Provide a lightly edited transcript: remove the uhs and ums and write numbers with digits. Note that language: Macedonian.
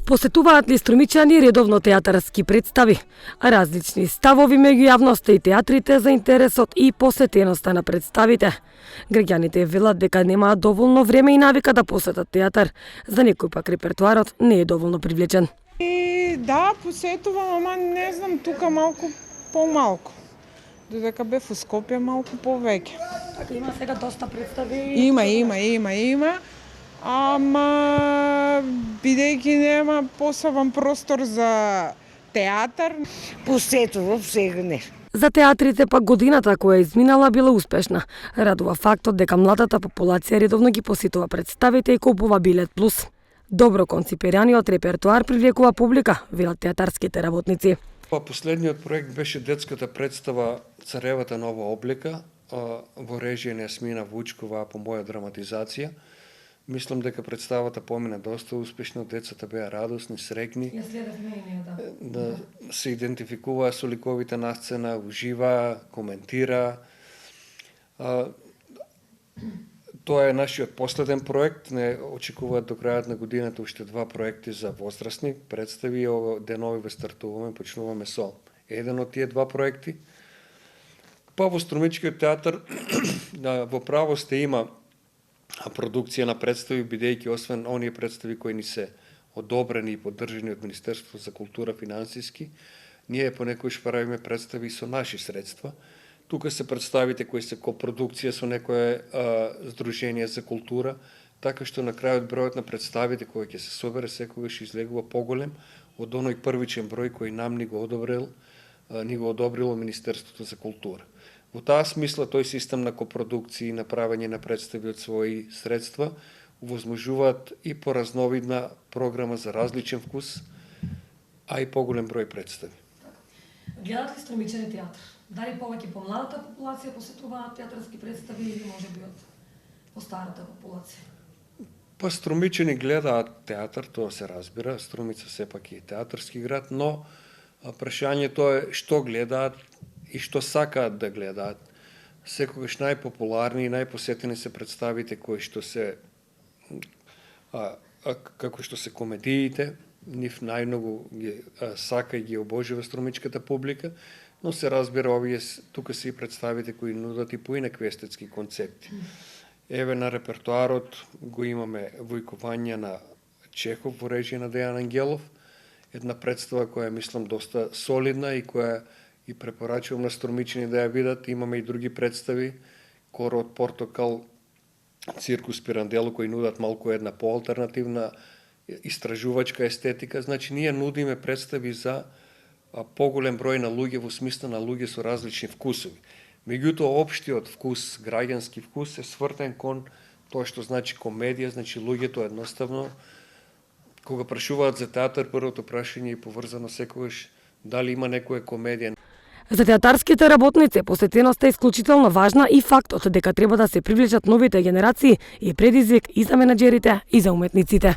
Посетуваат ли струмичани редовно театарски представи? Различни ставови меѓу јавноста и театрите за интересот и посетеноста на представите. Граѓаните велат дека немаат доволно време и навика да посетат театар. За некој пак репертуарот не е доволно привлечен. Да, посетувам, ама не знам, тука малку помалку. Додека бев у Скопје малку повеќе. Така има сега доста представи. Има. Ама бидејќи нема посебен простор за театар, Посетував сега не. За театрите пак годината која изминала била успешна. Радува фактот дека младата популација редовно ги посетува представите и купува билет плюс. Добро конципираниот репертуар привлекува публика, велат театарските работници. Последниот проект беше детската представа Царевата нова облека во режија на Јасмина Вучкова по моја драматизација. Мислам дека представата помина доста успешно, децата беа радосни, среќни. Ја следевме и ние, да се идентификуваа со ликовите на сцена, уживаа, коментира. Тоа е нашиот последен проект. Не очекуваат до крајот на годината уште 2 проекти за возрастни представи и ово денови ве стартуваме, почнуваме со еден од тие 2 проекти. Па во Струмичкиот театар во право сте има продукција на представи, бидејќи освен оние представи кои ни се одобрени и поддржани од Министерството за култура финансиски, ние понекогаш правиме представи со наши средства. Тука се представите кои се копродукција со некое здружение за култура, така што на крајот бројот на представите кои ќе се собере секогаш излегува поголем од оној првичен број кој нам ни го одобрило Министерството за култура. Во таа смисла тој систем на копродукции и направење на представи од своји средства овозможуваат и поразновидна програма за различен вкус, а и поголем број представи. Гледат ли Струмичани театар? Дали повеќе помладата популација посетуваат театарски представи или можеби од постарата популација? Па Струмичани гледаат театар, тоа се разбира, Струмица сепак е театарски град, но прашањето е што гледаат и што сакаат да гледаат. Секогаш најпопуларни и најпосетени се представите кои што се како што се комедиите, нив најмногу ги сака и ги обожува струмичката публика, но се разбира овие тука се и представите кои нудат и поинакви естетски концепти. Еве на репертуарот го имаме Војкување на Чехов во режија на Дејан Ангелов, една представа која мислам доста солидна и која и препорачувам на Струмичани да ја видат. Имаме и други представи, Коро од Портокал, Циркус Пирандело, кои нудат малку една поалтернативна истражувачка естетика. Значи, ние нудиме представи за поголем број на луѓе во смисла на луѓе со различни вкусови. Меѓутоа, општиот вкус, граѓански вкус е свртен кон тоа што значи комедија, значи луѓето едноставно, кога прашуваат за театар, првото прашање е поврзано секогаш дали има некоја комедија. За театарските работници посетеноста е исклучително важна и фактот дека треба да се привлечат новите генерации е предизвик и за менаџерите и за уметниците.